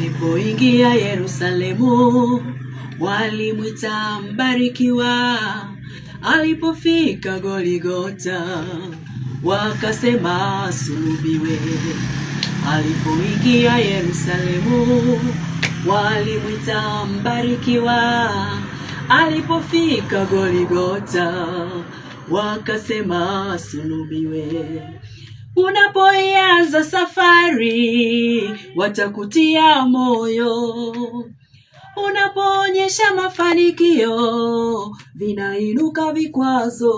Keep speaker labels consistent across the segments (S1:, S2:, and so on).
S1: Alipoingia Yerusalemu, walimwita mbarikiwa. Alipofika Goligota, wakasema sulubiwe. Alipoingia Yerusalemu, walimwita mbarikiwa. Alipofika Goligota, wakasema sulubiwe. Unapoianza safari, watakutia moyo. Unapoonyesha mafanikio, vinainuka vikwazo.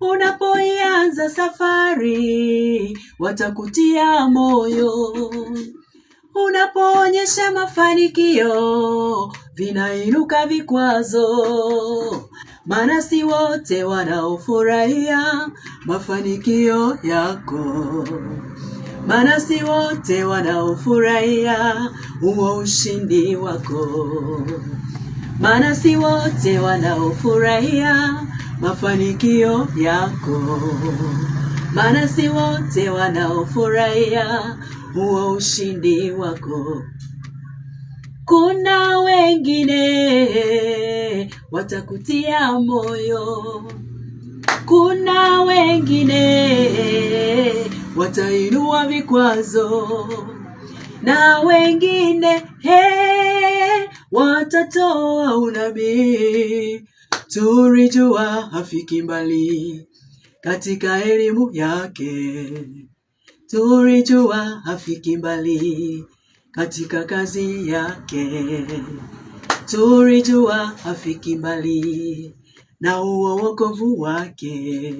S1: Unapoianza safari, watakutia moyo. Unapoonyesha mafanikio, vinainuka vikwazo. Maana si wote wanaofurahia mafanikio yako. Maana si wote wanaofurahia huo ushindi wako. Maana si wote wanaofurahia mafanikio yako. Maana si wote wanaofurahia huo ushindi wako. Kuna wengine watakutia moyo. Kuna wengine watainua vikwazo. Na wengine watatoa unabii. Tulijua hafiki mbali katika elimu yake. Tulijua hafiki mbali katika kazi yake. Tulijua hafiki mbali na huo wokovu wake.